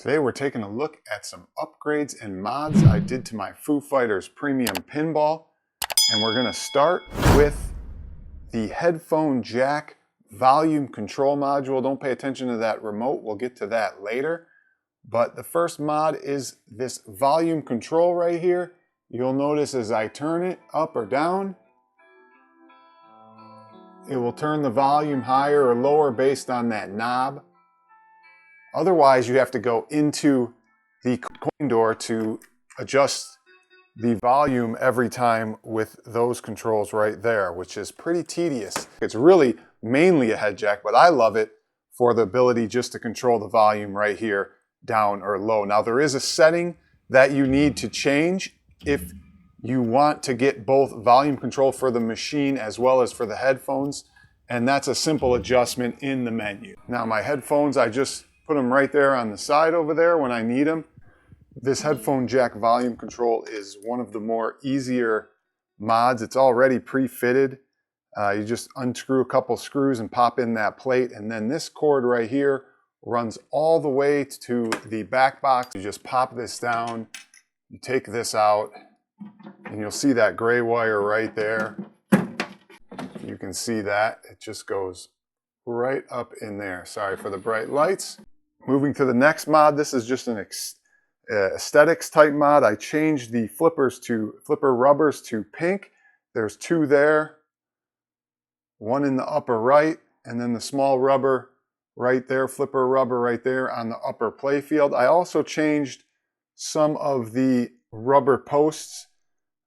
Today we're taking a look at some upgrades and mods I did to my Foo Fighters Premium Pinball. And we're going to start with the headphone jack volume control module. Don't pay attention to that remote, we'll get to that later. But the first mod is this volume control right here. You'll notice as I turn it up or down, it will turn the volume higher or lower based on that knob. Otherwise, you have to go into the coin door to adjust the volume every time with those controls right there, which is pretty tedious. It's really mainly a head jack, but I love it for the ability just to control the volume right here, down or low. Now, there is a setting that you need to change if you want to get both volume control for the machine as well as for the headphones, and that's a simple adjustment in the menu. Now, my headphones, I just put them right there on the side over there when I need them. This headphone jack volume control is one of the more easier mods. It's already pre-fitted. You just unscrew a couple screws and pop in that plate, and then this cord right here runs all the way to the back box. You just pop this down, you take this out, and you'll see that gray wire right there. You can see that. It just goes right up in there. Sorry for the bright lights. Moving to the next mod, this is just an aesthetics type mod. I changed the flipper rubbers to pink. There's two there, one in the upper right, and then the small rubber right there, flipper rubber right there on the upper play field. I also changed some of the rubber posts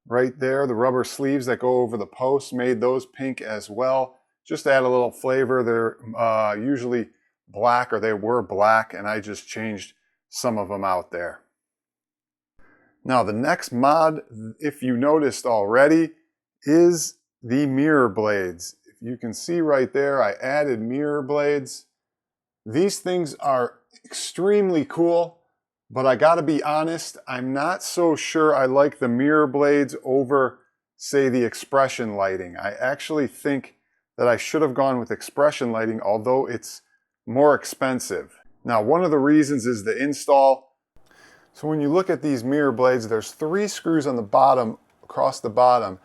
right there, the rubber sleeves that go over the posts, made those pink as well. Just to add a little flavor. They're usually black, or they were black, and I just changed some of them out there. Now the next mod, if you noticed already, is the mirror blades. If you can see right there, I added mirror blades. These things are extremely cool, but I gotta be honest, I'm not so sure I like the mirror blades over, say, the expression lighting. I actually think that I should have gone with expression lighting, although it's more expensive. Now, one of the reasons is the install. So when you look at these mirror blades, there's 3 screws on the bottom, across the bottom.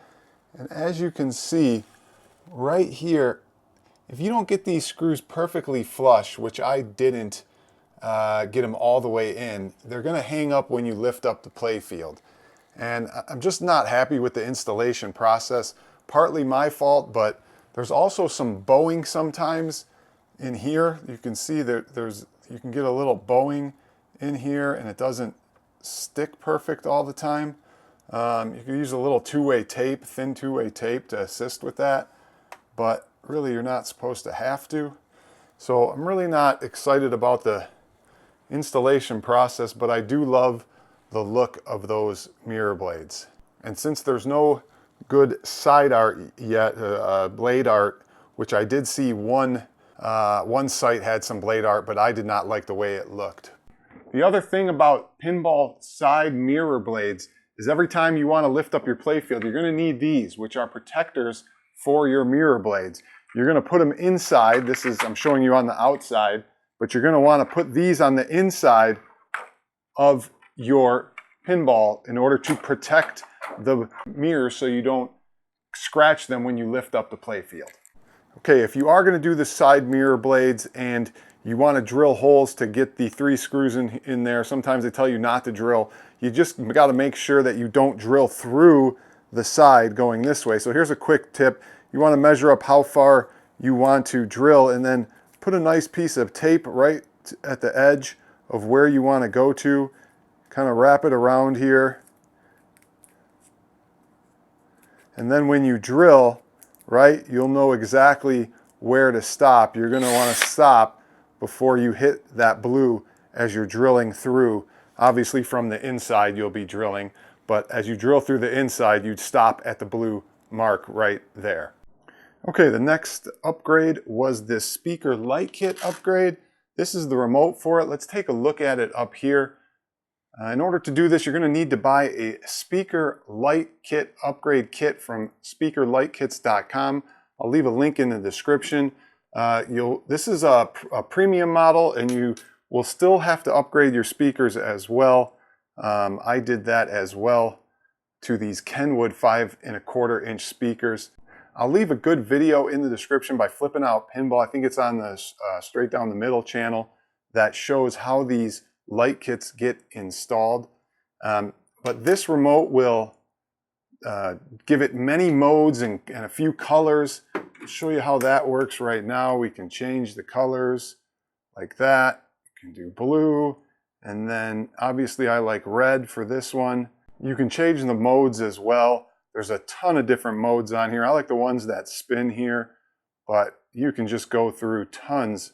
And as you can see right here, if you don't get these screws perfectly flush, which I didn't get them all the way in, they're gonna hang up when you lift up the play field. And I'm just not happy with the installation process. Partly my fault, but there's also some bowing sometimes in here. You can see that you can get a little bowing in here, and it doesn't stick perfect all the time. You can use a little two-way tape, thin two-way tape to assist with that, but really you're not supposed to have to. So I'm really not excited about the installation process, but I do love the look of those mirror blades. And since there's no good side art yet, blade art, which I did see one site had some blade art, but I did not like the way it looked. The other thing about pinball side mirror blades is every time you want to lift up your playfield, you're going to need these, which are protectors for your mirror blades. You're going to put them inside. I'm showing you on the outside, but you're going to want to put these on the inside of your pinball in order to protect the mirrors so you don't scratch them when you lift up the playfield. Okay, if you are going to do the side mirror blades and you want to drill holes to get the 3 screws in there, sometimes they tell you not to drill. You just got to make sure that you don't drill through the side going this way. So here's a quick tip. You want to measure up how far you want to drill, and then put a nice piece of tape right at the edge of where you want to go to. Kind of wrap it around here. And then when you drill, right, you'll know exactly where to stop. You're going to want to stop before you hit that blue as you're drilling through. Obviously from the inside you'll be drilling, but as you drill through the inside, you'd stop at the blue mark right there. Okay, the next upgrade was this speaker light kit upgrade. This is the remote for it. Let's take a look at it up here. In order to do this, you're going to need to buy a speaker light kit upgrade kit from speakerlightkits.com. I'll leave a link in the description. This is a premium model, and you will still have to upgrade your speakers as well. I did that as well to these Kenwood 5 1/4 inch speakers. I'll leave a good video in the description by Flipping Out Pinball. I think it's on the Straight Down the Middle channel that shows how these light kits get installed. But this remote will give it many modes and a few colors. I'll show you how that works right now. We can change the colors like that. You can do blue, and then obviously I like red for this one. You can change the modes as well. There's a ton of different modes on here. I like the ones that spin here, but you can just go through tons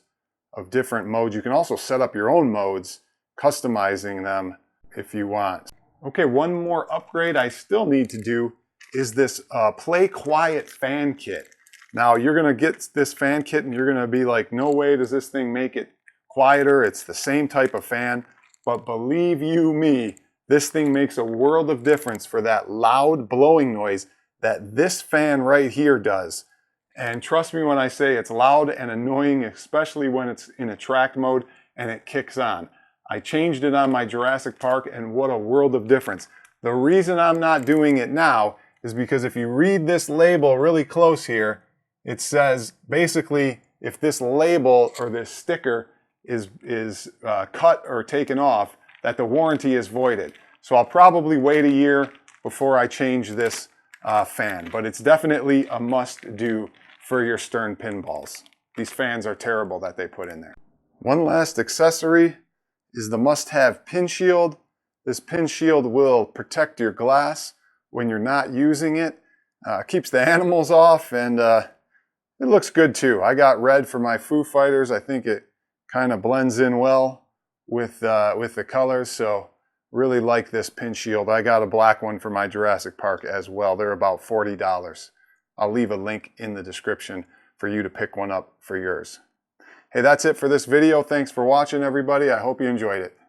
of different modes. You can also set up your own modes, customizing them if you want. Okay, one more upgrade I still need to do is this Play Quiet fan kit. Now you're gonna get this fan kit and you're gonna be like, no way does this thing make it quieter. It's the same type of fan, but believe you me, this thing makes a world of difference for that loud blowing noise that this fan right here does. And trust me when I say it's loud and annoying, especially when it's in attract mode and it kicks on. I changed it on my Jurassic Park and what a world of difference. The reason I'm not doing it now is because if you read this label really close here, it says basically if this label or this sticker is cut or taken off, that the warranty is voided. So I'll probably wait a year before I change this fan, but it's definitely a must-do for your Stern pinballs. These fans are terrible that they put in there. One last accessory is the must-have pin shield. This pin shield will protect your glass when you're not using it. Keeps the animals off, and it looks good too. I got red for my Foo Fighters. I think it kind of blends in well with the colors, so really like this pin shield. I got a black one for my Jurassic Park as well. They're about $40. I'll leave a link in the description for you to pick one up for yours. Hey, that's it for this video. Thanks for watching, everybody. I hope you enjoyed it.